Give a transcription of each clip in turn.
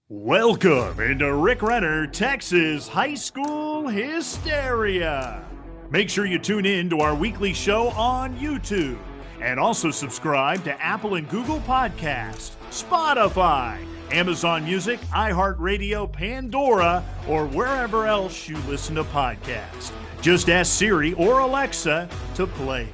Welcome into Rick Renner, Texas High School Hysteria. Make sure you tune in to our weekly show on YouTube and also subscribe to Apple and Google Podcasts, Spotify, Amazon Music, iHeartRadio, Pandora, or wherever else you listen to podcasts. Just ask Siri or Alexa to play it.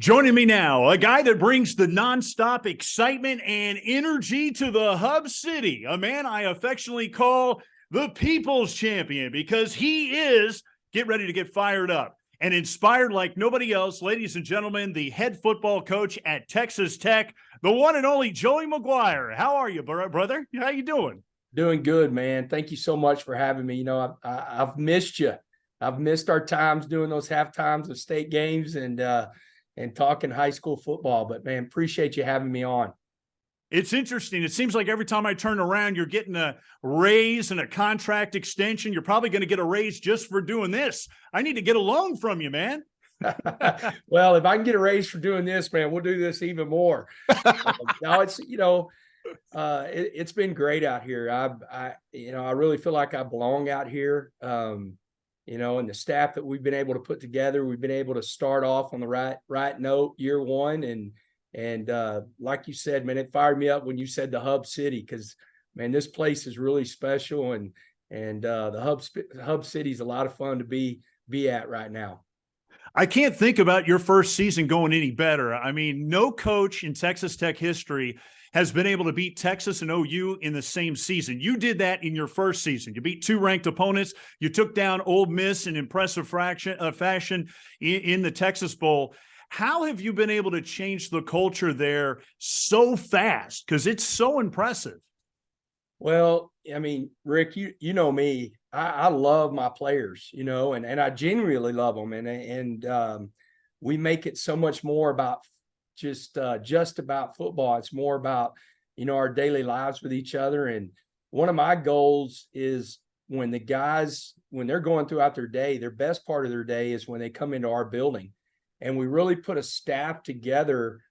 Joining me now, a guy that brings the nonstop excitement and energy to the Hub City, a man I affectionately call the People's Champion because he is, get ready to get fired up, and inspired like nobody else. Ladies and gentlemen, the head football coach at Texas Tech, the one and only Joey McGuire. How are you, brother? How you doing? Doing good, man. Thank you so much for having me. You know, I've missed you. I've missed our times doing those half times of state games and talking high school football. But, man, appreciate you having me on. It's interesting. It seems like every time I turn around, you're getting a raise and a contract extension. You're probably going to get a raise just for doing this. I need to get a loan from you, man. Well, if I can get a raise for doing this, man, we'll do this even more. Now it's been great out here. I really feel like I belong out here. And the staff that we've been able to put together, we've been able to start off on the right note year one. And like you said, man, it fired me up when you said the Hub City, because, man, this place is really special. And the Hub City is a lot of fun to be at right now. I can't think about your first season going any better. I mean, no coach in Texas Tech history has been able to beat Texas and OU in the same season. You did that in your first season. You beat two ranked opponents. You took down Ole Miss in impressive fashion in the Texas Bowl. How have you been able to change the culture there so fast? Because it's so impressive. Well, I mean, Rick, you know me. I love my players, and I genuinely love them. And we make it so much more about just about football. It's more about, our daily lives with each other. And one of my goals is when the guys, when they're going throughout their day, their best part of their day is when they come into our building. And we really put a staff together.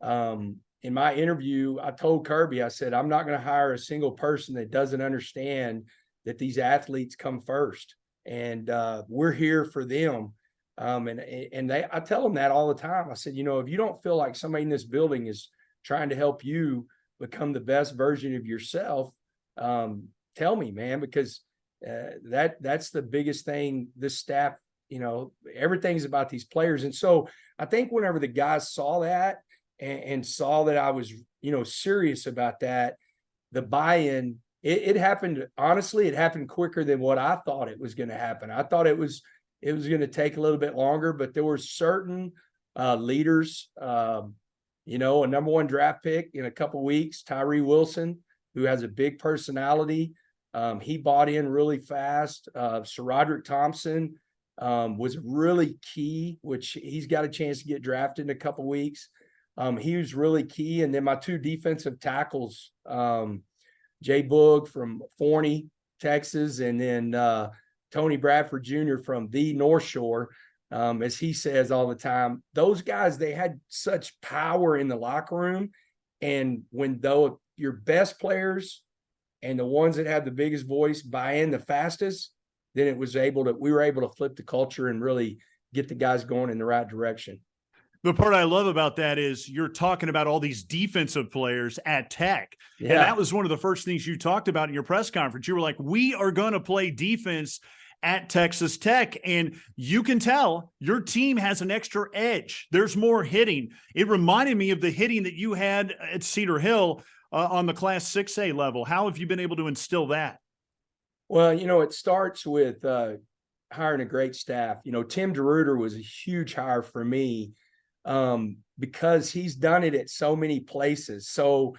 In my interview, I told Kirby, I said, I'm not going to hire a single person that doesn't understand that these athletes come first. And we're here for them. I tell them that all the time. I said, if you don't feel like somebody in this building is trying to help you become the best version of yourself, tell me, man, because that's the biggest thing. This staff, everything's about these players. And so I think whenever the guys saw that and saw that I was, serious about that, the buy-in, it happened. Honestly, it happened quicker than what I thought it was going to happen. I thought it was going to take a little bit longer, but there were certain leaders, a number one draft pick in a couple of weeks, Tyree Wilson, who has a big personality. He bought in really fast. Sir Roderick Thompson was really key, which he's got a chance to get drafted in a couple of weeks. He was really key. And then my two defensive tackles, Jay Boog from Forney, Texas, and then Tony Bradford Jr. from the North Shore, as he says all the time. Those guys, they had such power in the locker room. And though your best players and the ones that have the biggest voice buy in the fastest, then we were able to flip the culture and really get the guys going in the right direction. The part I love about that is you're talking about all these defensive players at Tech. Yeah. And that was one of the first things you talked about in your press conference. You were like, we are going to play defense at Texas Tech. And you can tell your team has an extra edge. There's more hitting. It reminded me of the hitting that you had at Cedar Hill on the Class 6A level. How have you been able to instill that? Well, it starts with hiring a great staff. Tim DeRuiter was a huge hire for me. Because he's done it at so many places. So,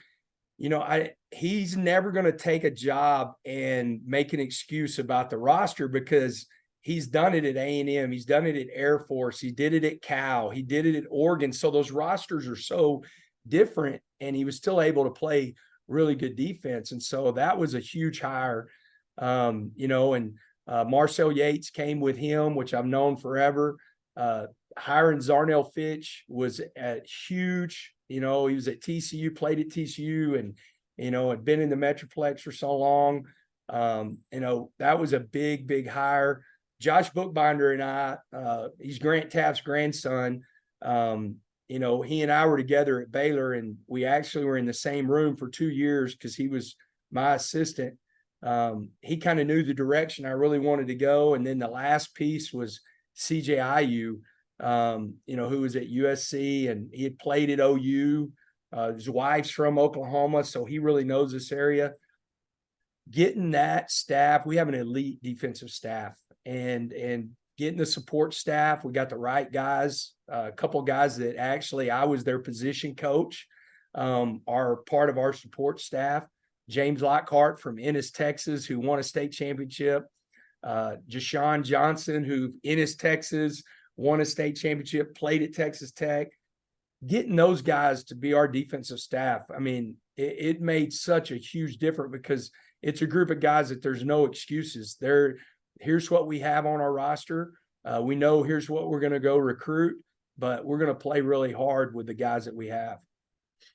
he's never going to take a job and make an excuse about the roster because he's done it at A&M. He's done it at Air Force. He did it at Cal. He did it at Oregon. So those rosters are so different, and he was still able to play really good defense. And so that was a huge hire, and Marcel Yates came with him, which I've known forever. Hiring Zarnell Fitch was huge. He was at TCU, played at TCU, and had been in the Metroplex for so long. That was a big hire. Josh Bookbinder and I, he's Grant Tapp's grandson. He and I were together at Baylor, and we actually were in the same room for 2 years because he was my assistant. He kind of knew the direction I really wanted to go. And then the last piece was CJIU, who was at USC, and he had played at OU. His wife's from Oklahoma, so he really knows this area. Getting that staff, we have an elite defensive staff, and getting the support staff, we got the right guys. A couple of guys that actually I was their position coach, are part of our support staff. James Lockhart from Ennis, Texas, who won a state championship. Jashawn Johnson, who Ennis, Texas, won a state championship, played at Texas Tech. Getting those guys to be our defensive staff, I mean, it made such a huge difference because it's a group of guys that there's no excuses. Here's what we have on our roster. We know here's what we're going to go recruit, but we're going to play really hard with the guys that we have.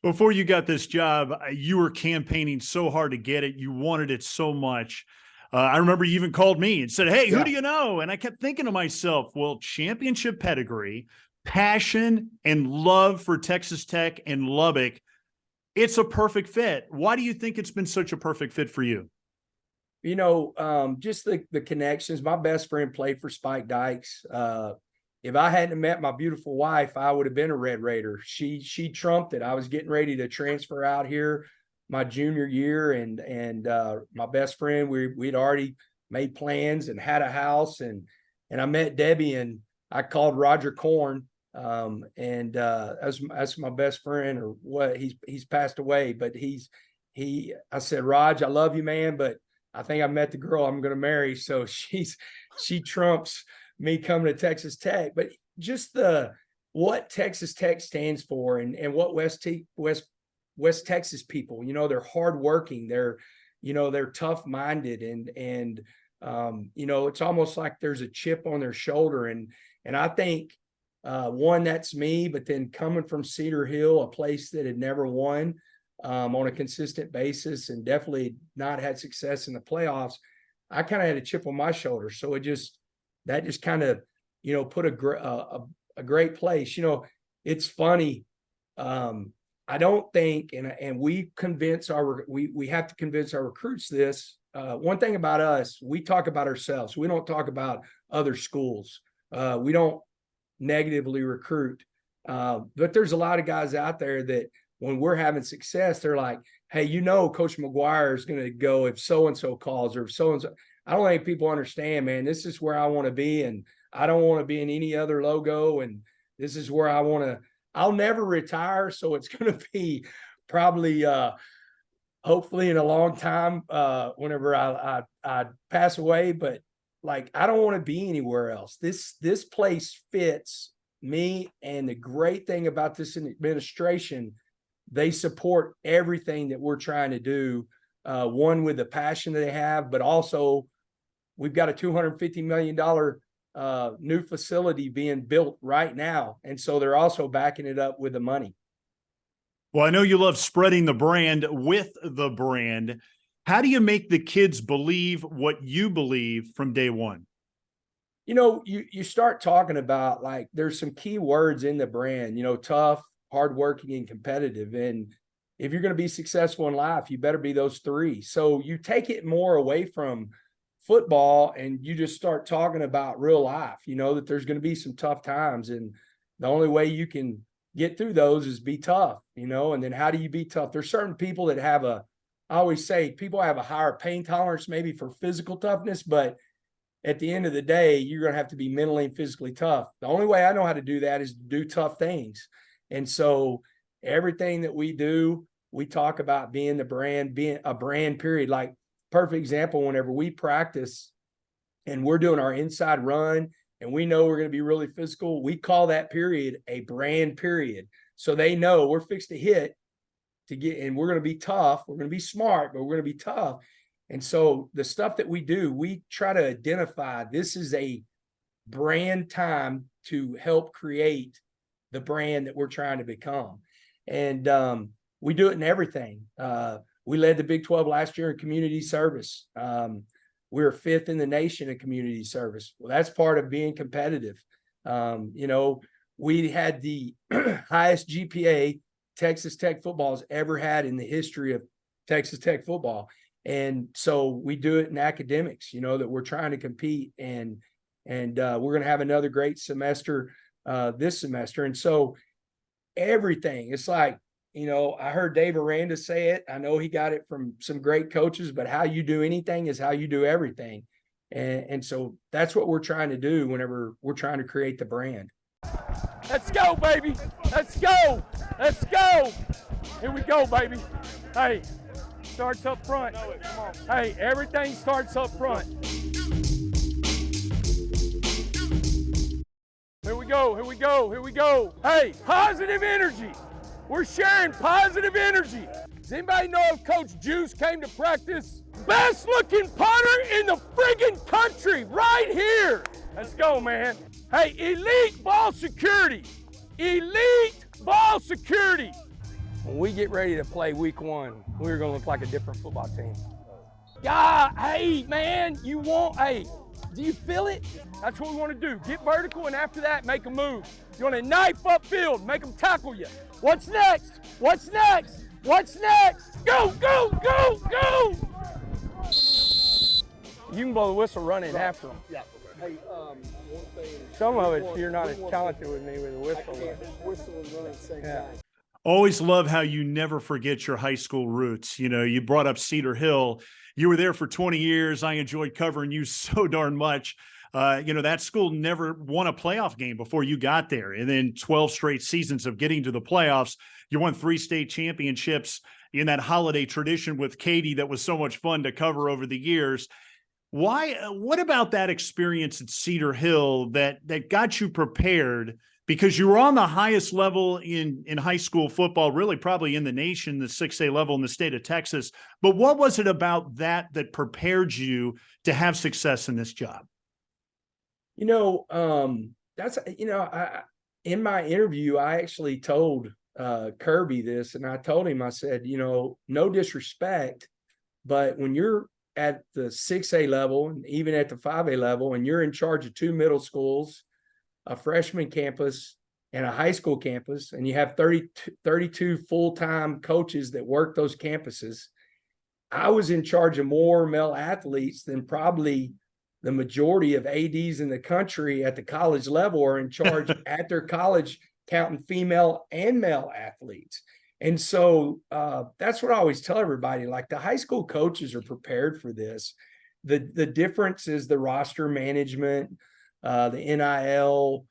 Before you got this job, you were campaigning so hard to get it. You wanted it so much. I remember you even called me and said, hey, who do you know? And I kept thinking to myself, well, championship pedigree, passion, and love for Texas Tech and Lubbock. It's a perfect fit. Why do you think it's been such a perfect fit for you? Just the connections. My best friend played for Spike Dykes. If I hadn't met my beautiful wife, I would have been a Red Raider. She trumped it. I was getting ready to transfer out here my junior year, and my best friend, we'd already made plans and had a house, and I met Debbie, and I called Roger Korn, and that's my best friend, or what, he's passed away, but I said, Raj, I love you, man, but I think I met the girl I'm going to marry. So she trumps me coming to Texas Tech. But just what Texas Tech stands for, and what West Texas people, they're hardworking, they're tough-minded, and it's almost like there's a chip on their shoulder. And I think one, that's me, but then coming from Cedar Hill, a place that had never won on a consistent basis and definitely not had success in the playoffs, I kind of had a chip on my shoulder. So that just kind of, put a great place. It's funny. I don't think, and we have to convince our recruits this. One thing about us, we talk about ourselves. We don't talk about other schools. We don't negatively recruit. But there's a lot of guys out there that when we're having success, they're like, hey, Coach McGuire is going to go if so-and-so calls, or if so-and-so. I don't think people understand, man, this is where I want to be, and I don't want to be in any other logo, and this is where I want to. I'll never retire, so it's going to be probably, hopefully in a long time, whenever I pass away. But I don't want to be anywhere else. This place fits me, and the great thing about this administration, they support everything that we're trying to do. One, with the passion that they have, but also we've got a $250 million new facility being built right now. And so they're also backing it up with the money. Well, I know you love spreading the brand with the brand. How do you make the kids believe what you believe from day one? You start talking about, there's some key words in the brand, tough, hardworking, and competitive. And if you're going to be successful in life, you better be those three. So you take it more away from football, and you just start talking about real life, that there's going to be some tough times. And the only way you can get through those is be tough, and then how do you be tough? There's certain people that I always say people have a higher pain tolerance maybe for physical toughness, but at the end of the day, you're going to have to be mentally and physically tough. The only way I know how to do that is to do tough things. And so everything that we do, we talk about being a brand, period. Perfect example, whenever we practice and we're doing our inside run and we know we're going to be really physical, we call that period a brand period. So they know we're fixed to hit and we're going to be tough. We're going to be smart, but we're going to be tough. And so the stuff that we do, we try to identify this is a brand time to help create the brand that we're trying to become. And we do it in everything. We led the Big 12 last year in community service. We were 5th in the nation in community service. Well, that's part of being competitive. We had the highest GPA Texas Tech football has ever had in the history of Texas Tech football. And so we do it in academics, that we're trying to compete, and we're going to have another great semester this semester. And so everything, it's like, I heard Dave Aranda say it. I know he got it from some great coaches, but how you do anything is how you do everything. And so that's what we're trying to do whenever we're trying to create the brand. Let's go, baby. Let's go. Let's go. Here we go, baby. Hey, starts up front. Come on. Hey, everything starts up front. Here we go. Here we go. Here we go. Hey, positive energy. We're sharing positive energy. Does anybody know if Coach Juice came to practice? Best looking punter in the friggin' country right here. Let's go, man. Hey, elite ball security. Elite ball security. When we get ready to play week 1, we're going to look like a different football team. God, hey, man, hey, do you feel it? That's what we want to do. Get vertical, and after that, make a move. You want to knife upfield, make them tackle you. What's next? What's next? What's next? Go, go, go, go! You can blow the whistle running after them. Yeah. Hey, one thing. Some of it, you're not as talented with me with the whistle. I can't whistle and run at the same time. Always love how you never forget your high school roots. You brought up Cedar Hill. You were there for 20 years. I enjoyed covering you so darn much. That school never won a playoff game before you got there. And then 12 straight seasons of getting to the playoffs. You won 3 state championships in that holiday tradition with Katy that was so much fun to cover over the years. What about that experience at Cedar Hill that got you prepared? Because you were on the highest level in high school football, really probably in the nation, the 6A level in the state of Texas. But what was it about that prepared you to have success in this job? That's, in my interview, I actually told Kirby this, and I told him, I said, no disrespect, but when you're at the 6A level and even at the 5A level, and you're in charge of 2 middle schools, a freshman campus and a high school campus, and you have 32 full-time coaches that work those campuses, I was in charge of more male athletes than probably the majority of ADs in the country at the college level are in charge at their college, counting female and male athletes. And so that's what I always tell everybody, like the high school coaches are prepared for this. The difference is the roster management, the NIL,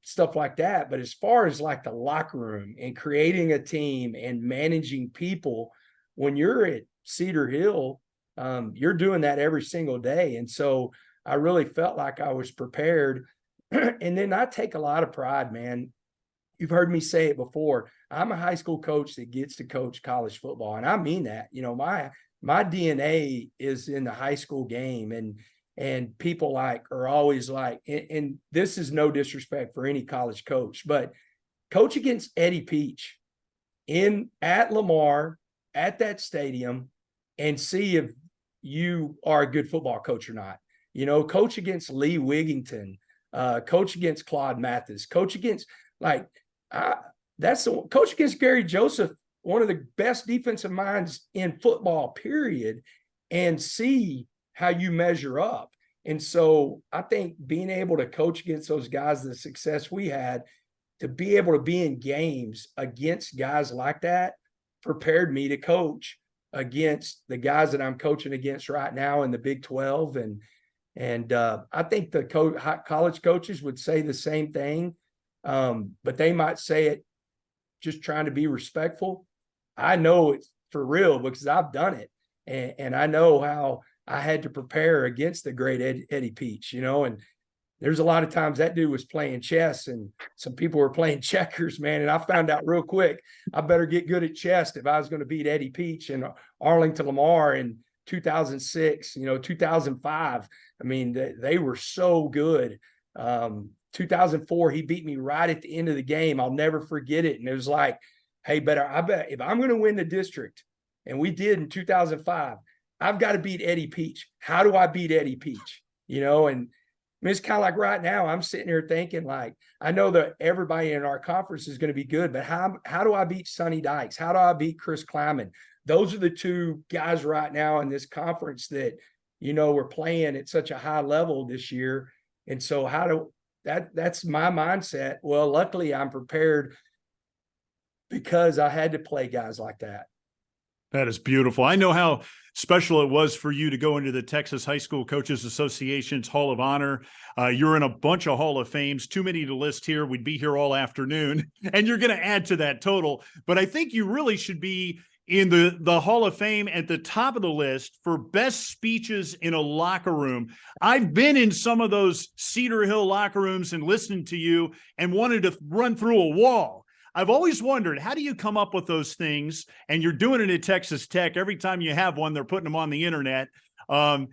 stuff like that. But as far as like the locker room and creating a team and managing people, when you're at Cedar Hill, you're doing that every single day. And so I really felt like I was prepared. And then I take a lot of pride, man. You've heard me say it before. I'm a high school coach that gets to coach college football. And I mean that. My DNA is in the high school game, and people are always like, and this is no disrespect for any college coach, but coach against Eddie Peach at Lamar, at that stadium, and see if you are a good football coach or not. Coach against Lee Wigington, coach against Claude Mathis, coach against coach against Gary Joseph, one of the best defensive minds in football, period, and see how you measure up. And so I think being able to coach against those guys, the success we had, to be able to be in games against guys like that prepared me to coach against the guys that I'm coaching against right now in the Big 12. And I think the college coaches would say the same thing, but they might say it just trying to be respectful. I know it's for real because I've done it. And I know how I had to prepare against the great Eddie Peach, and there's a lot of times that dude was playing chess and some people were playing checkers, man. And I found out real quick, I better get good at chess if I was going to beat Eddie Peach and Arlington Lamar in 2006, 2005. I mean, they were so good. 2004, he beat me right at the end of the game. I'll never forget it. And it was like, hey, I bet if I'm going to win the district, and we did in 2005. I've got to beat Eddie Peach. How do I beat Eddie Peach? You know, and it's kind of like right now, I'm sitting here thinking, like, I know that everybody in our conference is going to be good, but how do I beat Sonny Dykes? How do I beat Chris Kleiman? Those are the two guys right now in this conference that, you know, we're playing at such a high level this year. And so that's my mindset. Well, luckily I'm prepared because I had to play guys like that. That is beautiful. I know how special it was for you to go into the Texas High School Coaches Association's Hall of Honor. You're in a bunch of Hall of Fames, too many to list here. We'd be here all afternoon, and you're going to add to that total. But I think you really should be in the Hall of Fame at the top of the list for best speeches in a locker room. I've been in some of those Cedar Hill locker rooms and listened to you and wanted to run through a wall. I've always wondered, how do you come up with those things? And you're doing it at Texas Tech. Every time you have one, they're putting them on the internet. How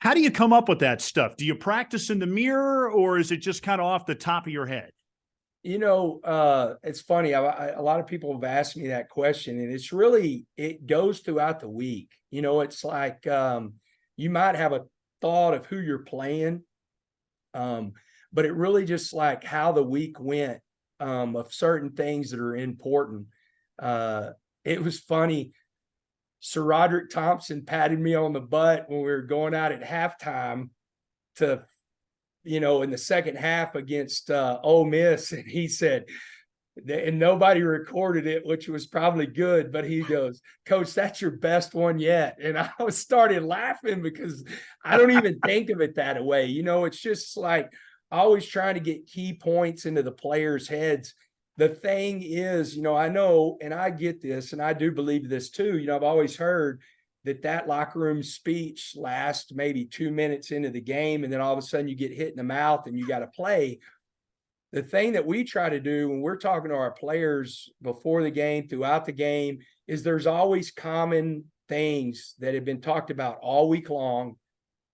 do you come up with that stuff? Do you practice in the mirror, or is it just kind of off the top of your head? You know, it's funny. A lot of people have asked me that question, and it goes throughout the week. You know, it's like you might have a thought of who you're playing, but it really just like how the week went. Of certain things that are important. It was funny. Sir Roderick Thompson patted me on the butt when we were going out at halftime to, you know, in the second half against Ole Miss. And he said, and nobody recorded it, which was probably good, but he goes, "Coach, that's your best one yet." And I started laughing because I don't even think of it that way. You know, it's just like, always trying to get key points into the players' heads. The thing is, you know, I know, and I get this, and I do believe this too. You know, I've always heard that locker room speech lasts maybe 2 minutes into the game, and then all of a sudden you get hit in the mouth and you got to play. The thing that we try to do when we're talking to our players before the game, throughout the game, is there's always common things that have been talked about all week long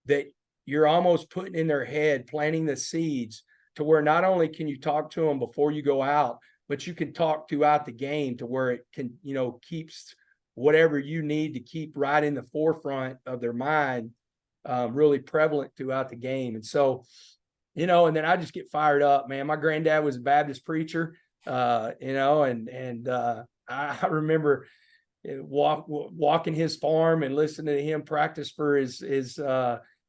that you're almost putting in their head, planting the seeds to where not only can you talk to them before you go out, but you can talk throughout the game to where it can, you know, keeps whatever you need to keep right in the forefront of their mind, really prevalent throughout the game. And so, you know, and then I just get fired up, man. My granddad was a Baptist preacher, you know, and I remember walking his farm and listening to him practice for his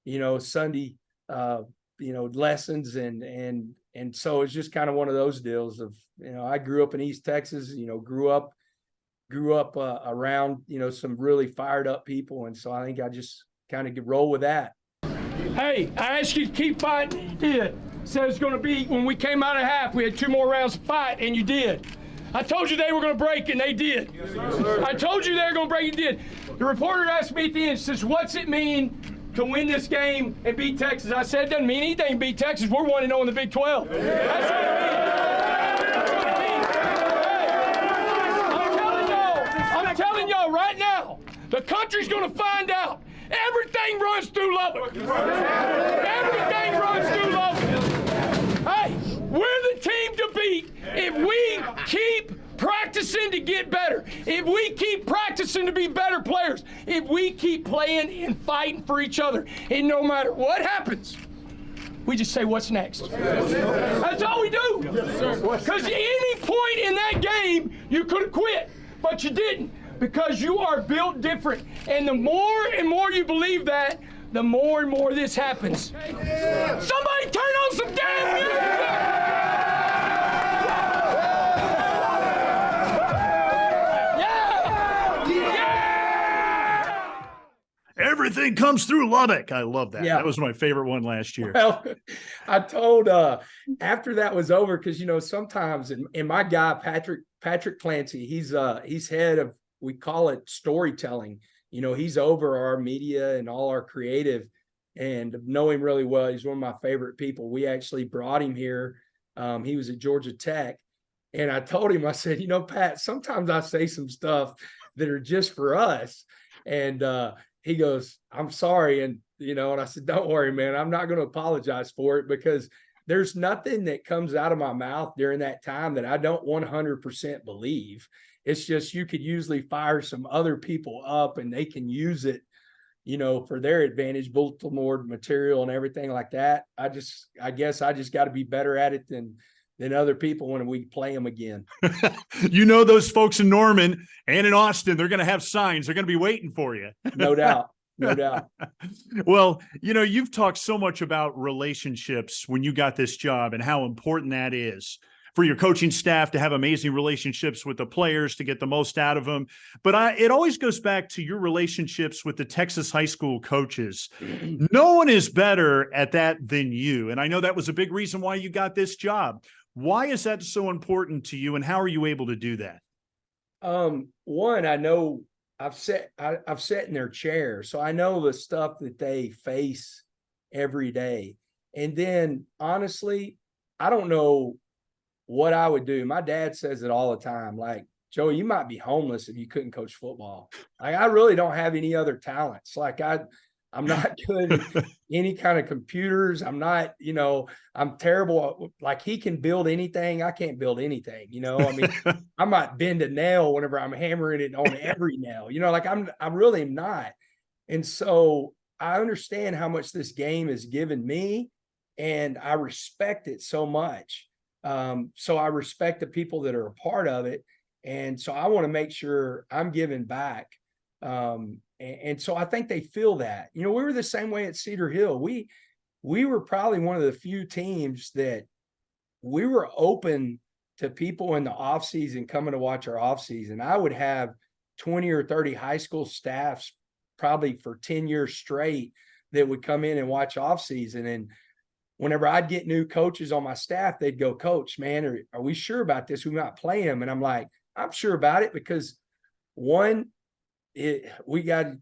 you know, Sunday, you know, lessons. And so it's just kind of one of those deals of, you know, I grew up in East Texas, you know, grew up around, you know, some really fired up people. And so I think I just kind of roll with that. Hey, I asked you to keep fighting. You did. Said it's going to be, when we came out of half, we had 2 more rounds to fight, and you did. I told you they were going to break, and they did. Yes, sir. I told you they were going to break, and you did. The reporter asked me at the end, says, "What's it mean to win this game and beat Texas?" I said, "It doesn't mean anything to beat Texas. We're 1-0 in the Big 12. That's what it means. I'm telling y'all right now, the country's going to find out. Everything runs through Lubbock. Everything runs through Lubbock. Hey, we're the team to beat if we keep practicing to get better, if we keep practicing to be better players, if we keep playing and fighting for each other, and no matter what happens, we just say, what's next? That's all we do. Because at any point in that game, you could have quit, but you didn't, because you are built different. And the more and more you believe that, the more and more this happens. Somebody turn on some damn music! Everything comes through Lubbock. I love that. Yeah. That was my favorite one last year. Well, I told after that was over, because, you know, sometimes, and my guy, Patrick Clancy, he's head of, we call it storytelling. You know, he's over our media and all our creative, and know him really well. He's one of my favorite people. We actually brought him here. He was at Georgia Tech. And I told him, I said, "You know, Pat, sometimes I say some stuff that are just for us." And he goes, "I'm sorry." And, you know, and I said, "Don't worry, man. I'm not going to apologize for it, because there's nothing that comes out of my mouth during that time that I don't 100% believe. It's just you could usually fire some other people up and they can use it, for their advantage, bulletin board material and everything like that. I guess I just got to be better at it than other people when we play them again. Those folks in Norman and in Austin, they're going to have signs. They're going to be waiting for you. No doubt. No doubt. Well, you've talked so much about relationships when you got this job and how important that is for your coaching staff to have amazing relationships with the players to get the most out of them. But it always goes back to your relationships with the Texas high school coaches. No one is better at that than you. And I know that was a big reason why you got this job. Why is that so important to you, and how are you able to do that? One, I know I've sat in their chair, so I know the stuff that they face every day. And then honestly, I don't know what I would do. My dad says it all the time, like, Joey, you might be homeless if you couldn't coach football. Like, I really don't have any other talents. Like, I'm not good at any kind of computers. I'm not, I'm terrible. Like, he can build anything. I can't build anything, I mean, I might bend a nail whenever I'm hammering it on every nail, like I really am not. And so I understand how much this game has given me, and I respect it so much. So I respect the people that are a part of it. And so I want to make sure I'm giving back. And so I think they feel that, we were the same way at Cedar Hill. We were probably one of the few teams that we were open to people in the off season coming to watch our off season. I would have 20 or 30 high school staffs probably for 10 years straight that would come in and watch off season. And whenever I'd get new coaches on my staff, they'd go, Coach, man, are we sure about this? We might play him. And I'm like, I'm sure about it, because one, we got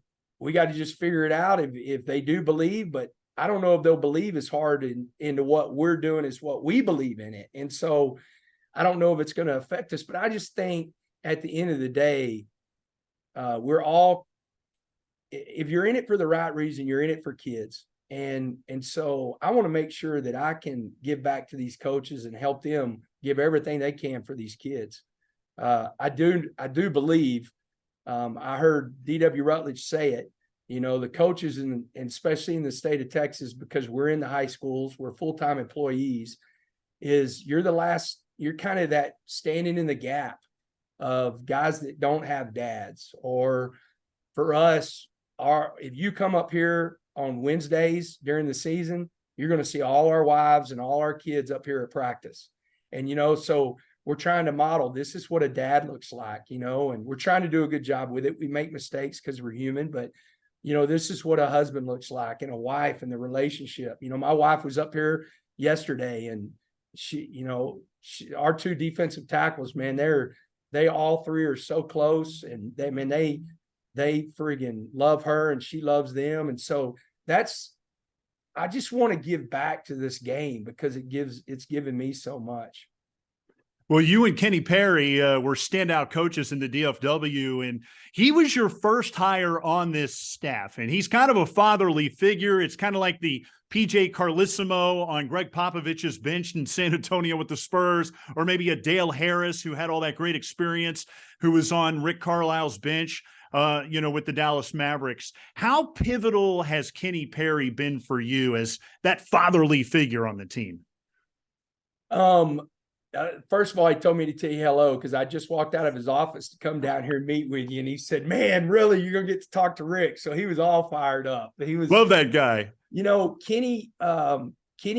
to just figure it out if they do believe, but I don't know if they'll believe as hard into what we're doing as what we believe in it. And so I don't know if it's going to affect us, but I just think at the end of the day, we're all, if you're in it for the right reason, you're in it for kids. And so I want to make sure that I can give back to these coaches and help them give everything they can for these kids. I do believe, I heard D.W. Rutledge say it, the coaches and especially in the state of Texas, because we're in the high schools, we're full-time employees, you're kind of that standing in the gap of guys that don't have dads. Or for us, if you come up here on Wednesdays during the season, you're going to see all our wives and all our kids up here at practice. And, so we're trying to model, this is what a dad looks like, and we're trying to do a good job with it. We make mistakes because we're human, but, this is what a husband looks like, and a wife, and the relationship. My wife was up here yesterday, and our two defensive tackles, man, they all three are so close, and they friggin' love her and she loves them. And so I just want to give back to this game because it's given me so much. Well, you and Kenny Perry were standout coaches in the DFW, and he was your first hire on this staff. And he's kind of a fatherly figure. It's kind of like the PJ Carlissimo on Greg Popovich's bench in San Antonio with the Spurs, or maybe a Dale Harris who had all that great experience, who was on Rick Carlisle's bench, with the Dallas Mavericks. How pivotal has Kenny Perry been for you as that fatherly figure on the team? First of all, he told me to tell you hello because I just walked out of his office to come down here and meet with you. And he said, man, really, you're going to get to talk to Rick. So he was all fired up. Love that guy. Kenny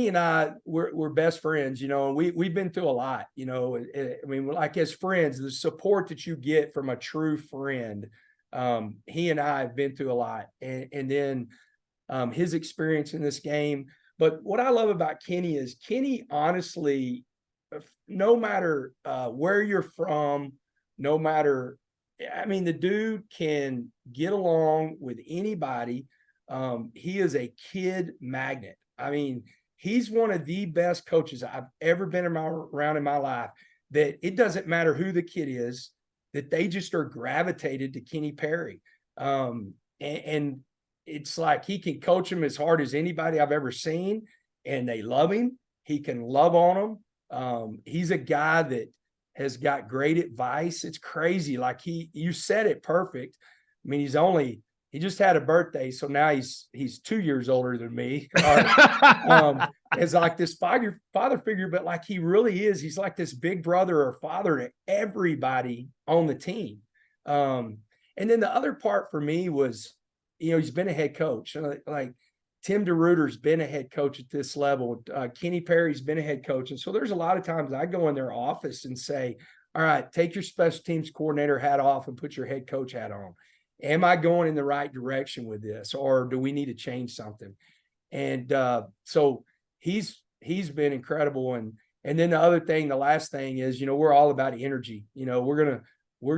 and I, we're best friends, and we've been through a lot, I mean, like as friends, the support that you get from a true friend, he and I have been through a lot, and then his experience in this game. But what I love about Kenny is Kenny, honestly, no matter where you're from, the dude can get along with anybody. He is a kid magnet. I mean, he's one of the best coaches I've ever been around in my life, that it doesn't matter who the kid is, that they just are gravitated to Kenny Perry. And it's like he can coach them as hard as anybody I've ever seen, and they love him. He can love on them. He's a guy that has got great advice. It's crazy. Like you said it perfect. I mean, he just had a birthday, so now he's 2 years older than me. Is like this father figure, but like he really is. He's like this big brother or father to everybody on the team. And then the other part for me was, he's been a head coach. Like Tim DeRuyter's been a head coach at this level. Kenny Perry's been a head coach. And so there's a lot of times I go in their office and say, all right, take your special teams coordinator hat off and put your head coach hat on. Am I going in the right direction with this, or do we need to change something? And so he's been incredible. And then the last thing is, we're all about energy. We're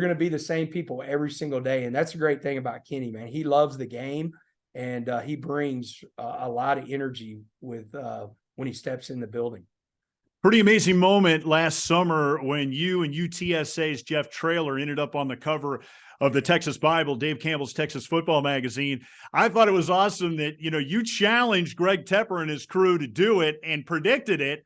gonna be the same people every single day, and that's a great thing about Kenny, man. He loves the game, and he brings a lot of energy with when he steps in the building. Pretty amazing moment last summer when you and UTSA's Jeff Traylor ended up on the cover of the Texas Bible, Dave Campbell's Texas Football Magazine. I thought it was awesome that, you challenged Greg Tepper and his crew to do it and predicted it,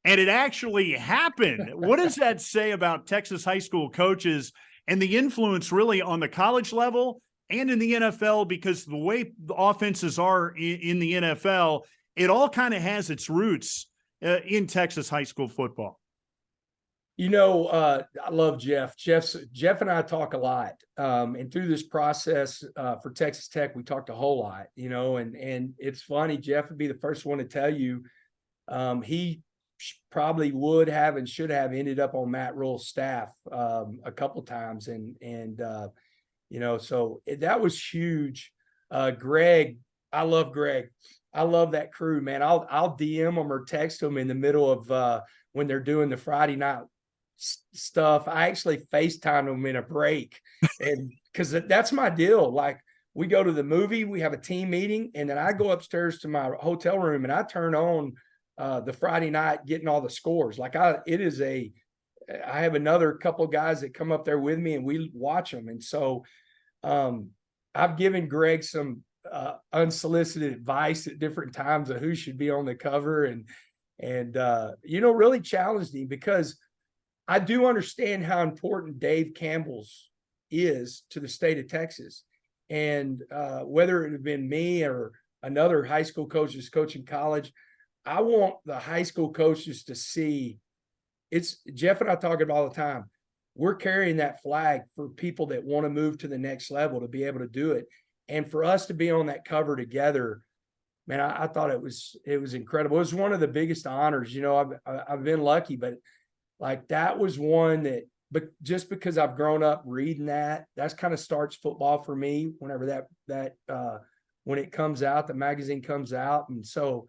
and it actually happened. What does that say about Texas high school coaches and the influence really on the college level and in the NFL? Because the way the offenses are in the NFL, it all kind of has its roots in Texas high school football. I love Jeff. Jeff and I talk a lot. And through this process for Texas Tech, we talked a whole lot, and it's funny. Jeff would be the first one to tell you he probably would have and should have ended up on Matt Rhule's staff a couple times. And so that was huge. Greg, I love Greg. I love that crew, man. I'll DM them or text them in the middle of when they're doing the Friday night stuff. I actually FaceTime them in a break, and because that's my deal. Like, we go to the movie, we have a team meeting, and then I go upstairs to my hotel room and I turn on the Friday night, getting all the scores. Like I have another couple of guys that come up there with me and we watch them. And so I've given Greg some unsolicited advice at different times of who should be on the cover, and really challenged him, because I do understand how important Dave Campbell's is to the state of Texas. And whether it had been me or another high school coach who's coaching college, I want the high school coaches to see it's Jeff and I talk about all the time. We're carrying that flag for people that want to move to the next level to be able to do it. And for us to be on that cover together, man, I thought it was incredible. It was one of the biggest honors. I've been lucky, but like that was one that, but just because I've grown up reading that's kind of starts football for me whenever that when it comes out, the magazine comes out. And so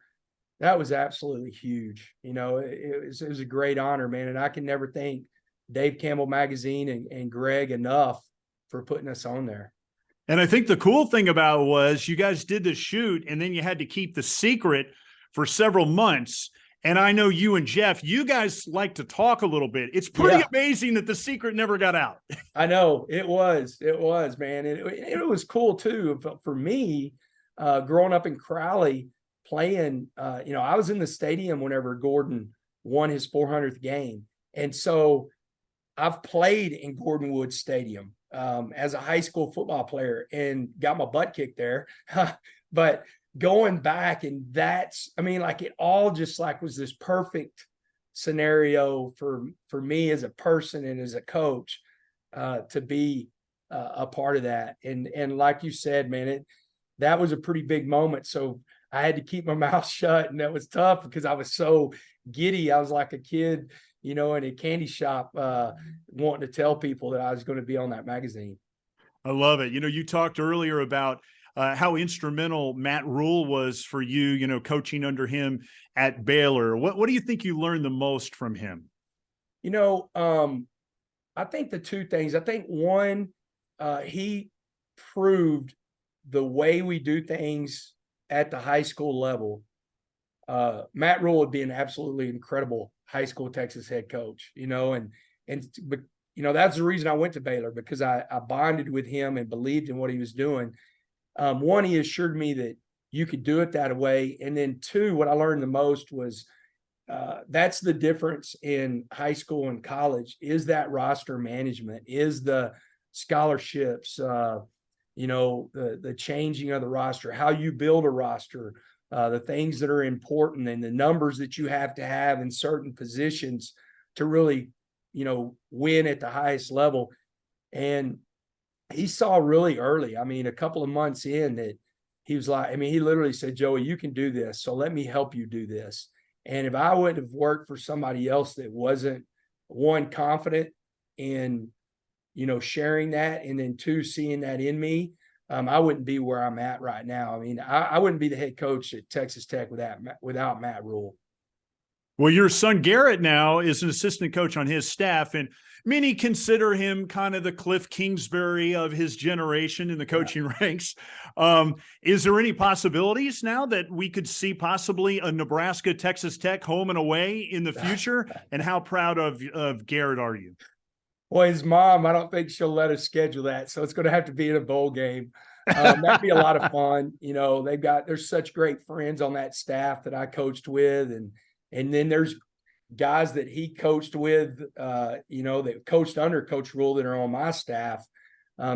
that was absolutely huge. It was a great honor, man. And I can never thank Dave Campbell Magazine and Greg enough for putting us on there. And I think the cool thing about it was you guys did the shoot and then you had to keep the secret for several months. And I know you and Jeff, you guys like to talk a little bit. It's pretty amazing that the secret never got out. I know it was, man. It was cool too. For me, growing up in Crowley, playing, I was in the stadium whenever Gordon won his 400th game. And so I've played in Gordon Woods Stadium as a high school football player and got my butt kicked there. But going back, and it all just was this perfect scenario for me as a person and as a coach to be a part of that. And like you said, man, that was a pretty big moment. So I had to keep my mouth shut, and that was tough because I was so giddy. I was like a kid, in a candy shop wanting to tell people that I was going to be on that magazine. I love it. You talked earlier about how instrumental Matt Rhule was for you, coaching under him at Baylor. What do you think you learned the most from him? I think the two things. I think one, he proved the way we do things at the high school level. Matt Rhule would be an absolutely incredible high school Texas head coach, and that's the reason I went to Baylor, because I bonded with him and believed in what he was doing. One, he assured me that you could do it that way. And then two, what I learned the most was that's the difference in high school and college, is that roster management, is the scholarships, the changing of the roster, how you build a roster, the things that are important, and the numbers that you have to have in certain positions to really, win at the highest level. And he saw really early, a couple of months in, that he was like, he literally said, Joey, you can do this, so let me help you do this. And if I would have worked for somebody else that wasn't, one, confident in, sharing that, and then two, seeing that in me, I wouldn't be where I'm at right now. I wouldn't be the head coach at Texas Tech without Matt Rhule. Well, your son Garrett now is an assistant coach on his staff, and many consider him kind of the Cliff Kingsbury of his generation in the coaching ranks. Is there any possibilities now that we could see possibly a Nebraska-Texas Tech home and away in the future? And how proud of Garrett are you? Well, his mom, I don't think she'll let us schedule that, so it's going to have to be in a bowl game. That'd be a lot of fun. There's such great friends on that staff that I coached with, and then there's guys that he coached with, that coached under Coach Rhule that are on my staff,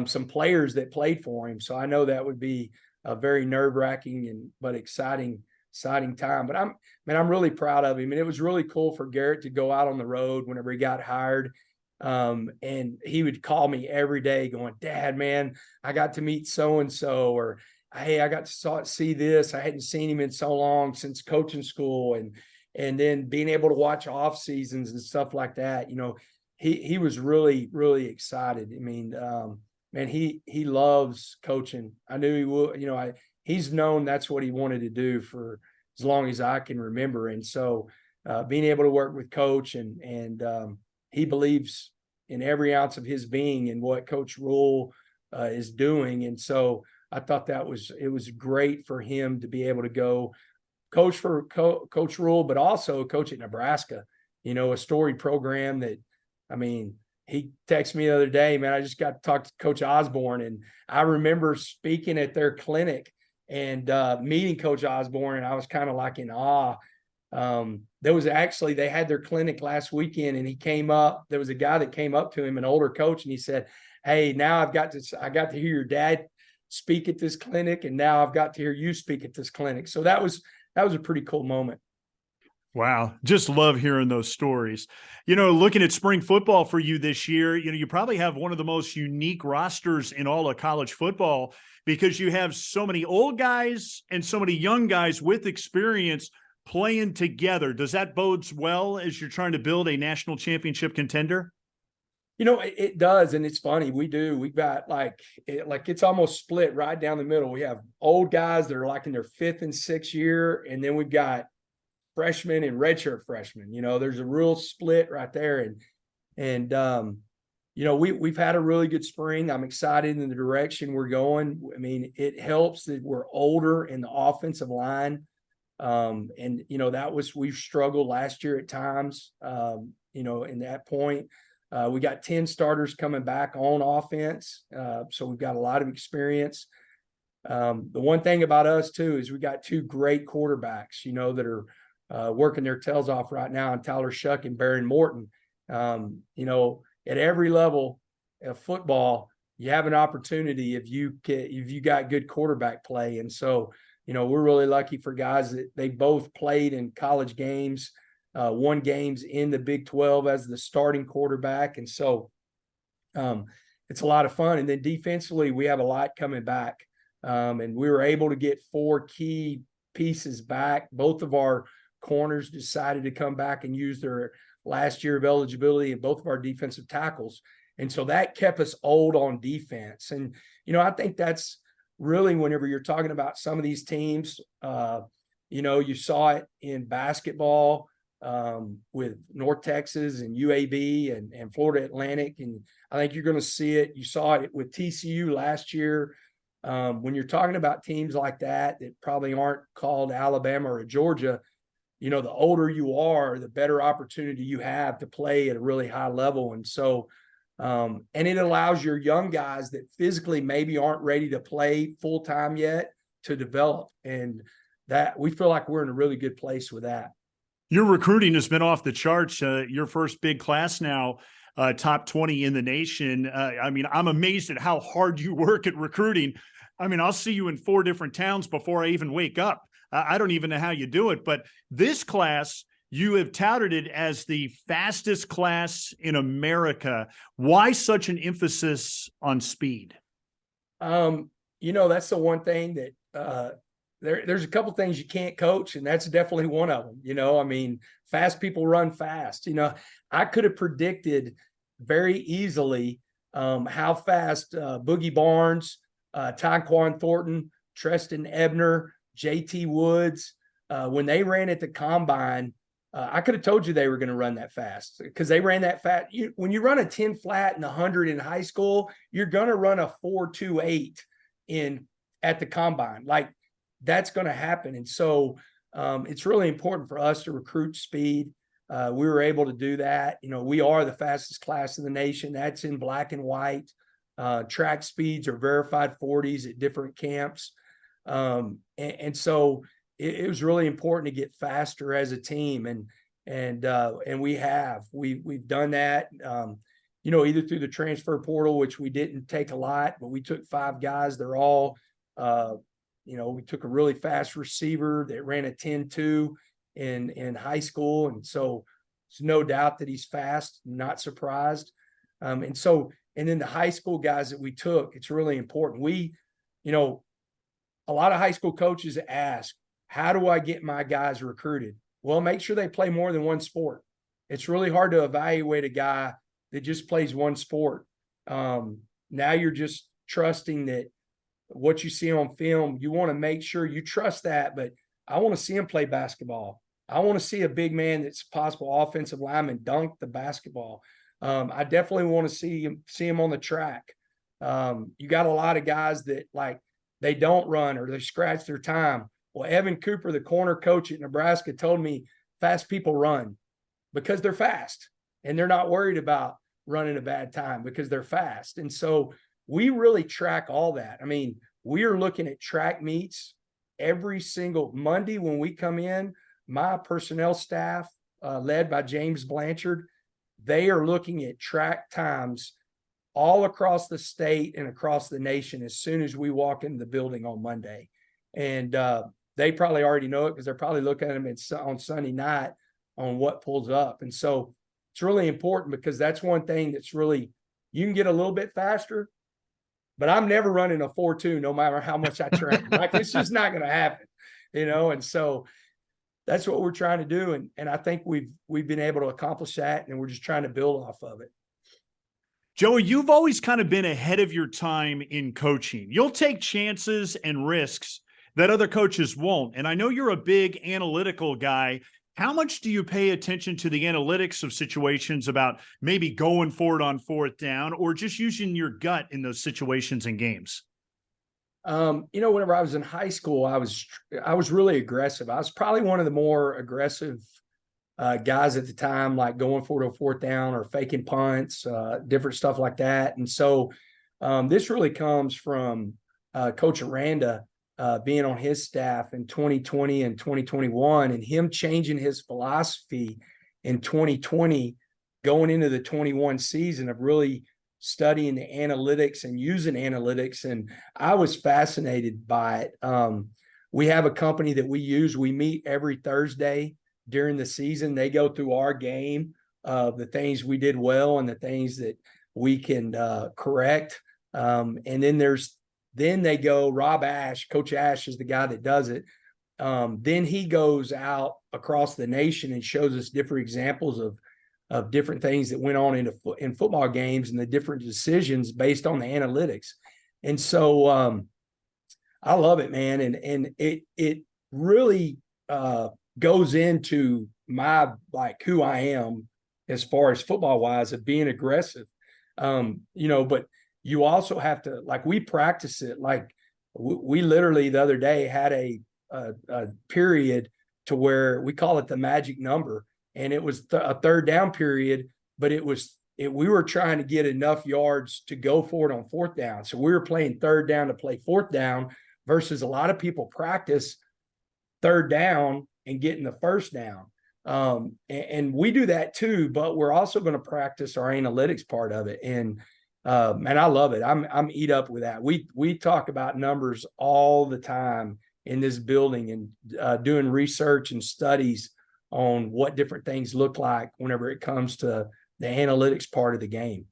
some players that played for him. So I know that would be a very nerve-wracking but exciting time. But I'm really proud of him. And it was really cool for Garrett to go out on the road whenever he got hired. And he would call me every day going, Dad, man, I got to meet so-and-so, or, hey, I got to see this. I hadn't seen him in so long since coaching school. And then being able to watch off seasons and stuff like that, he was really, really excited. Man, he loves coaching. I knew he would, he's known that's what he wanted to do for as long as I can remember. And so being able to work with Coach and he believes in every ounce of his being in what Coach Rhule is doing. And so I thought it was great for him to be able to go coach for Coach Rhule, but also coach at Nebraska, a storied program that, he texted me the other day, man, I just got to talk to Coach Osborne, and I remember speaking at their clinic and meeting Coach Osborne, and I was kind of like in awe. They had their clinic last weekend, and he came up, there was a guy that came up to him, an older coach, and he said, hey, now I got to hear your dad speak at this clinic, and now I've got to hear you speak at this clinic. So that was a pretty cool moment. Wow. Just love hearing those stories. Looking at spring football for you this year, you probably have one of the most unique rosters in all of college football, because you have so many old guys and so many young guys with experience playing together. Does that bodes well as you're trying to build a national championship contender? It does. And it's funny. We've got it's almost split right down the middle. We have old guys that are like in their 5th and 6th year. And then we've got freshmen and redshirt freshmen. There's a real split right there. And we've had a really good spring. I'm excited in the direction we're going. It helps that we're older in the offensive line. We've struggled last year at times, in that point. We got 10 starters coming back on offense. So we've got a lot of experience. The one thing about us too, is we got 2 great quarterbacks, that are working their tails off right now, and Tyler Shuck and Baron Morton. At every level of football, you have an opportunity if you got good quarterback play. And so, we're really lucky for guys that they both played in college games, won games in the Big 12 as the starting quarterback. And so it's a lot of fun. And then defensively, we have a lot coming back. And we were able to get 4 key pieces back. Both of our corners decided to come back and use their last year of eligibility, and both of our defensive tackles. And so that kept us old on defense. And, I think that's really, whenever you're talking about some of these teams, you saw it in basketball with North Texas and UAB and Florida Atlantic. And I think you're going to see it. You saw it with TCU last year. When you're talking about teams like that probably aren't called Alabama or Georgia, the older you are, the better opportunity you have to play at a really high level. And so, and it allows your young guys that physically maybe aren't ready to play full time yet to develop. And that we feel like we're in a really good place with that. Your recruiting has been off the charts. Your first big class now, top 20 in the nation. I mean, I'm amazed at how hard you work at recruiting. I mean, I'll see you in 4 different towns before I even wake up. I don't even know how you do it. But this class, you have touted it as the fastest class in America. Why such an emphasis on speed? That's the one thing that there's a couple things you can't coach, and that's definitely one of them. I mean, fast people run fast. I could have predicted very easily how fast Boogie Barnes, Tyquan Thornton, Treston Ebner, JT Woods, when they ran at the combine, I could have told you they were going to run that fast because they ran that fast. When you run a 10 flat and 100 in high school, you're going to run a 4.28 at the combine. Like, that's going to happen. And so it's really important for us to recruit speed. We were able to do that. We are the fastest class in the nation. That's in black and white. Track speeds are verified 40s at different camps. And so it was really important to get faster as a team. And we've done that, either through the transfer portal, which we didn't take a lot, but we took 5 guys. They're all, we took a really fast receiver that ran a 10.2 in high school. And so there's no doubt that he's fast, not surprised. And then the high school guys that we took, it's really important. A lot of high school coaches ask, how do I get my guys recruited? Well, make sure they play more than one sport. It's really hard to evaluate a guy that just plays one sport. Now you're just trusting that what you see on film, you want to make sure you trust that, but I want to see him play basketball. I want to see a big man that's possible offensive lineman dunk the basketball. I definitely want to see him on the track. You got a lot of guys that they don't run or they scratch their time. Well, Evan Cooper, the corner coach at Nebraska, told me fast people run because they're fast and they're not worried about running a bad time because they're fast. And so we really track all that. I mean, we are looking at track meets every single Monday when we come in. My personnel staff, led by James Blanchard, they are looking at track times all across the state and across the nation as soon as we walk into the building on Monday. And they probably already know it because they're probably looking at them on Sunday night on what pulls up. And so it's really important because that's one thing that's really, you can get a little bit faster, but I'm never running a 4.2 no matter how much I train. It's just not going to happen, and so that's what we're trying to do. And I think we've been able to accomplish that, and we're just trying to build off of it. Joey, you've always kind of been ahead of your time in coaching. You'll take chances and risks that other coaches won't. And I know you're a big analytical guy. How much do you pay attention to the analytics of situations about maybe going for it on 4th down or just using your gut in those situations and games? Whenever I was in high school, I was really aggressive. I was probably one of the more aggressive guys at the time, like going for it on 4th down or faking punts, different stuff like that. And so this really comes from Coach Aranda being on his staff in 2020 and 2021, and him changing his philosophy in 2020, going into the 21 season of really studying the analytics and using analytics. And I was fascinated by it. We have a company that we use. We meet every Thursday during the season. They go through our game of the things we did well and the things that we can correct. And then they go, Rob Ash, Coach Ash is the guy that does it. Then he goes out across the nation and shows us different examples of different things that went on in football games and the different decisions based on the analytics. And so I love it, man. And it really goes into my, who I am as far as football wise of being aggressive. But you also have to, we practice it. We literally the other day had a period to where we call it the magic number. And it was a 3rd down period, but we were trying to get enough yards to go for it on 4th down. So we were playing 3rd down to play 4th down versus a lot of people practice 3rd down and getting the 1st down. And we do that too, but we're also going to practice our analytics part of it. And I love it. I'm eat up with that. We talk about numbers all the time in this building, and doing research and studies on what different things look like whenever it comes to the analytics part of the game.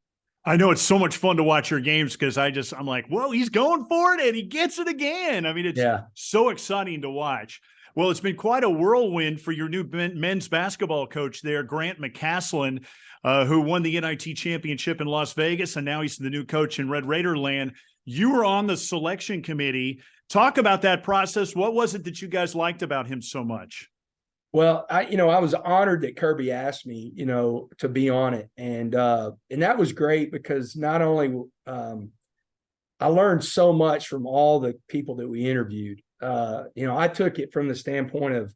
I know it's so much fun to watch your games because I'm like, whoa, he's going for it and he gets it again. I mean, it's so exciting to watch. Well, it's been quite a whirlwind for your new men's basketball coach there, Grant McCaslin, who won the NIT championship in Las Vegas, and now he's the new coach in Red Raider land. You were on the selection committee. Talk about that process. What was it that you guys liked about him so much? Well, I was honored that Kirby asked me, to be on it. And that was great because not only I learned so much from all the people that we interviewed. I took it from the standpoint of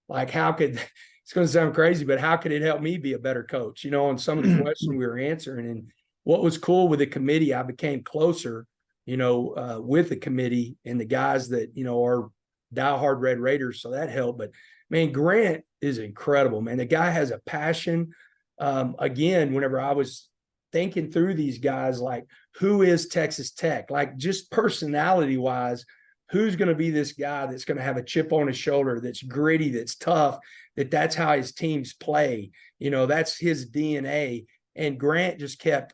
like, it's going to sound crazy, but how could it help me be a better coach, on some of the questions we were answering. And what was cool with the committee, I became closer, with the committee and the guys that, are diehard Red Raiders. So that helped. But man, Grant is incredible, man. The guy has a passion. Again, whenever I was thinking through these guys, like who is Texas Tech? Like just personality wise, who's going to be this guy that's going to have a chip on his shoulder, that's gritty, that's tough, that's how his teams play. That's his DNA. And Grant just kept,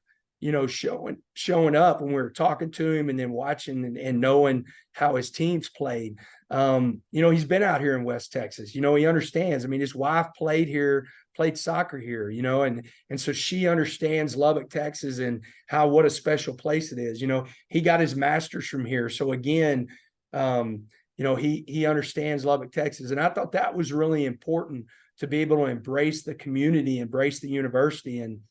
showing up when we were talking to him and then watching and knowing how his teams played. He's been out here in West Texas, he understands. I mean, his wife played soccer here, and so she understands Lubbock, Texas, and what a special place it is. He got his master's from here. So again, he understands Lubbock, Texas. And I thought that was really important to be able to embrace the community, embrace the university. And,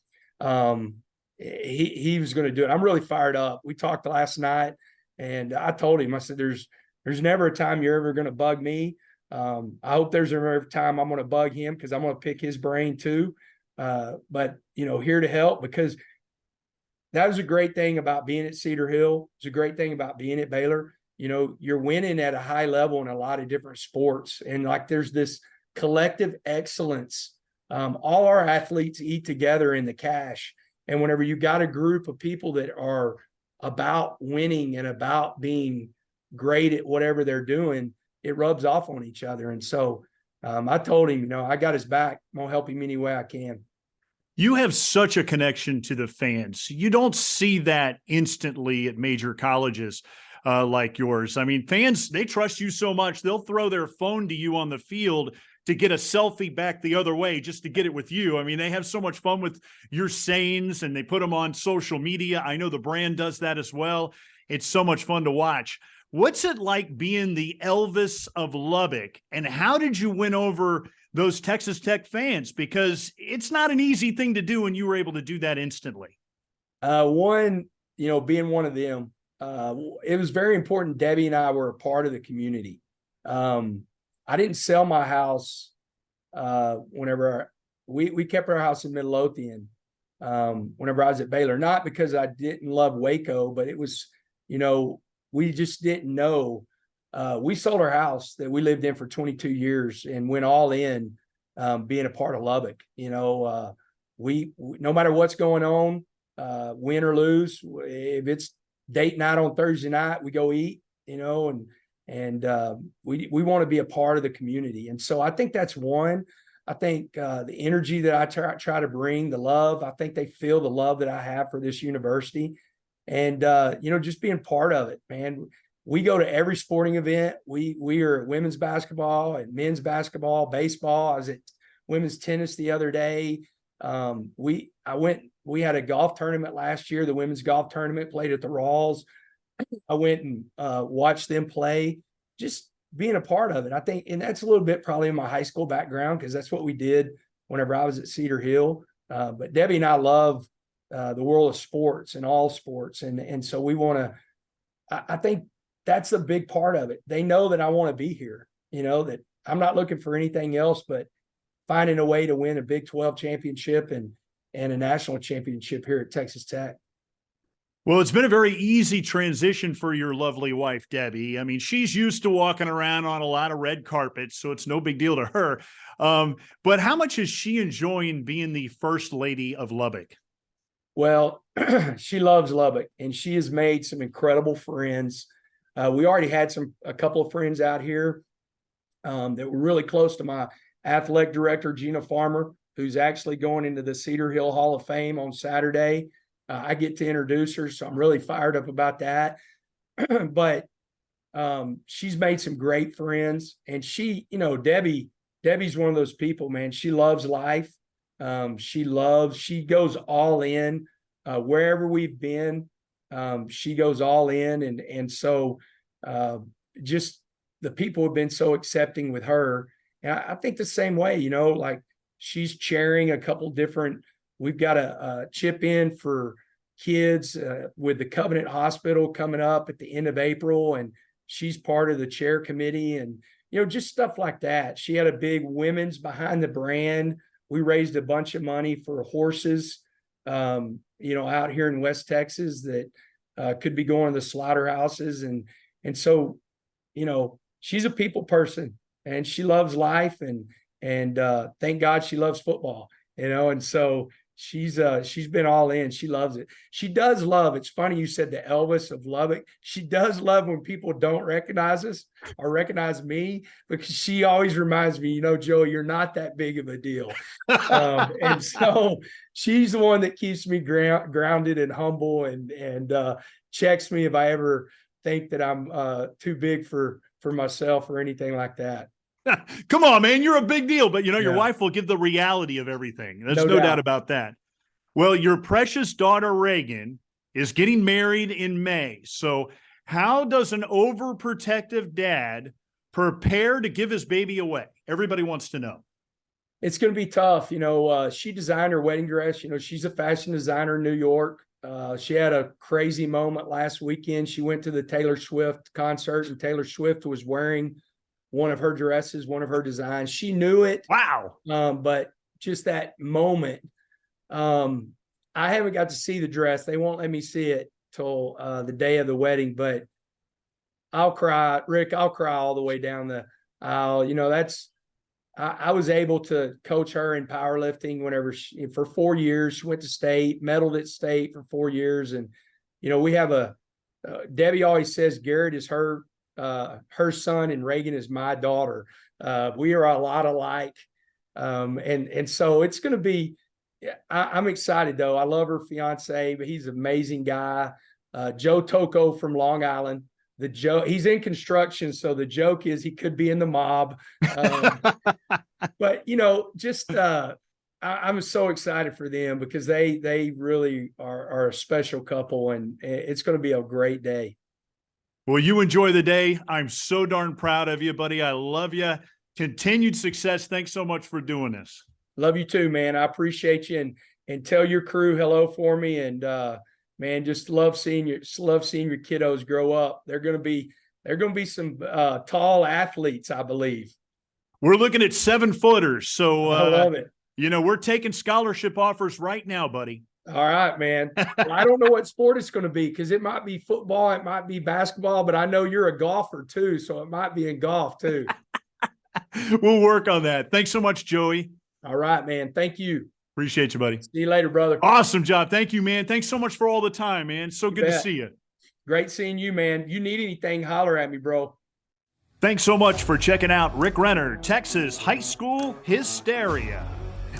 he was going to do it. I'm really fired up. We talked last night and I told him, I said, there's never a time you're ever going to bug me. I hope there's never a time I'm going to bug him because I'm going to pick his brain too. But here to help, because that was a great thing about being at Cedar Hill. It's a great thing about being at Baylor. You're winning at a high level in a lot of different sports. And like, there's this collective excellence. All our athletes eat together in the cash. And whenever you got a group of people that are about winning and about being great at whatever they're doing, it rubs off on each other. And so I told him, I got his back. I'm going to help him any way I can. You have such a connection to the fans. You don't see that instantly at major colleges like yours. I mean, fans, they trust you so much, they'll throw their phone to you on the field to get a selfie back the other way just to get it with you. I mean, they have so much fun with your sayings and they put them on social media. I know the brand does that as well. It's so much fun to watch. What's it like being the Elvis of Lubbock, and how did you win over those Texas Tech fans? Because it's not an easy thing to do, and you were able to do that instantly. Being one of them, it was very important. Debbie and I were a part of the community. I didn't sell my house whenever we kept our house in Midlothian whenever I was at Baylor, not because I didn't love Waco, but it was, we just didn't know. We sold our house that we lived in for 22 years and went all in being a part of Lubbock. We no matter what's going on, win or lose, if it's date night on Thursday night, we go eat, and we want to be a part of the community. And so I think that's one. I think the energy that I try to bring, the love, I think they feel the love that I have for this university. And, just being part of it, man. We go to every sporting event. We are at women's basketball and men's basketball, baseball. I was at women's tennis the other day. We had a golf tournament last year, the women's golf tournament, played at the Rawls. I went and watched them play, just being a part of it. I think, and that's a little bit probably in my high school background, because that's what we did whenever I was at Cedar Hill. But Debbie and I love the world of sports and all sports. And so we want to, I think that's a big part of it. They know that I want to be here, that I'm not looking for anything else but finding a way to win a Big 12 championship and a national championship here at Texas Tech. Well, it's been a very easy transition for your lovely wife, Debbie. I mean, she's used to walking around on a lot of red carpets, so it's no big deal to her. But how much is she enjoying being the first lady of Lubbock? Well, she loves Lubbock, and she has made some incredible friends. We already had a couple of friends out here that were really close to my athletic director, Gina Farmer, who's actually going into the Cedar Hill Hall of Fame on Saturday. I get to introduce her, so I'm really fired up about that. But she's made some great friends, and she, Debbie's one of those people, man. She loves life. She goes all in wherever we've been. She goes all in, and so just the people have been so accepting with her. And I think the same way, like she's chairing a couple different. We've got a chip in for kids with the Covenant Hospital coming up at the end of April, and she's part of the chair committee, and just stuff like that. She had a big women's behind the brand. We raised a bunch of money for horses, out here in West Texas that could be going to the slaughterhouses, and so, she's a people person, and she loves life, and thank God she loves football, and so she's been all in. She loves it. She does love. It's funny you said the Elvis of Lubbock. She does love when people don't recognize us or recognize me, because she always reminds me, Joe, you're not that big of a deal. And so she's the one that keeps me grounded and humble, and checks me if I ever think that I'm too big for myself or anything like that. Come on, man. You're a big deal, but your wife will give the reality of everything. There's no doubt about that. Well, your precious daughter, Reagan, is getting married in May. So how does an overprotective dad prepare to give his baby away? Everybody wants to know. It's going to be tough. She designed her wedding dress. She's a fashion designer in New York. She had a crazy moment last weekend. She went to the Taylor Swift concert, and Taylor Swift was wearing one of her dresses, one of her designs. She knew it. Wow. But just that moment, I haven't got to see the dress. They won't let me see it till the day of the wedding, but I'll cry, Rick. I'll cry all the way down the aisle. I was able to coach her in powerlifting for 4 years. She went to state, medaled at state for 4 years. And, we have Debbie always says Garrett is her son and Reagan is my daughter. We are a lot alike. And so it's going to be, I'm excited though. I love her fiance, but he's an amazing guy. Joe Tocco from Long Island. He's in construction. So the joke is he could be in the mob. But I'm so excited for them, because they really are a special couple, and it's going to be a great day. Well, you enjoy the day. I'm so darn proud of you, buddy. I love you. Continued success. Thanks so much for doing this. Love you too, man. I appreciate you, and tell your crew hello for me. And man, just love seeing your kiddos grow up. They're going to be some tall athletes, I believe. We're looking at 7-footers. So I love it. We're taking scholarship offers right now, buddy. All right, man. Well, I don't know what sport it's going to be, because it might be football, it might be basketball, but I know you're a golfer too, so it might be in golf too. We'll work on that. Thanks so much, Joey. All right, man. Thank you. Appreciate you, buddy. See you later, brother. Awesome job. Thank you, man. Thanks so much for all the time, man. So good to see you. Great seeing you, man. You need anything, holler at me, bro. Thanks so much for checking out Rick Renner, Texas High School Hysteria.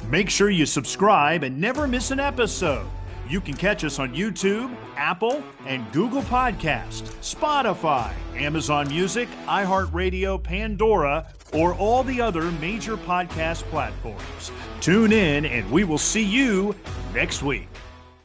Make sure you subscribe and never miss an episode. You can catch us on YouTube, Apple, and Google Podcast, Spotify, Amazon Music, iHeartRadio, Pandora, or all the other major podcast platforms. Tune in, and we will see you next week.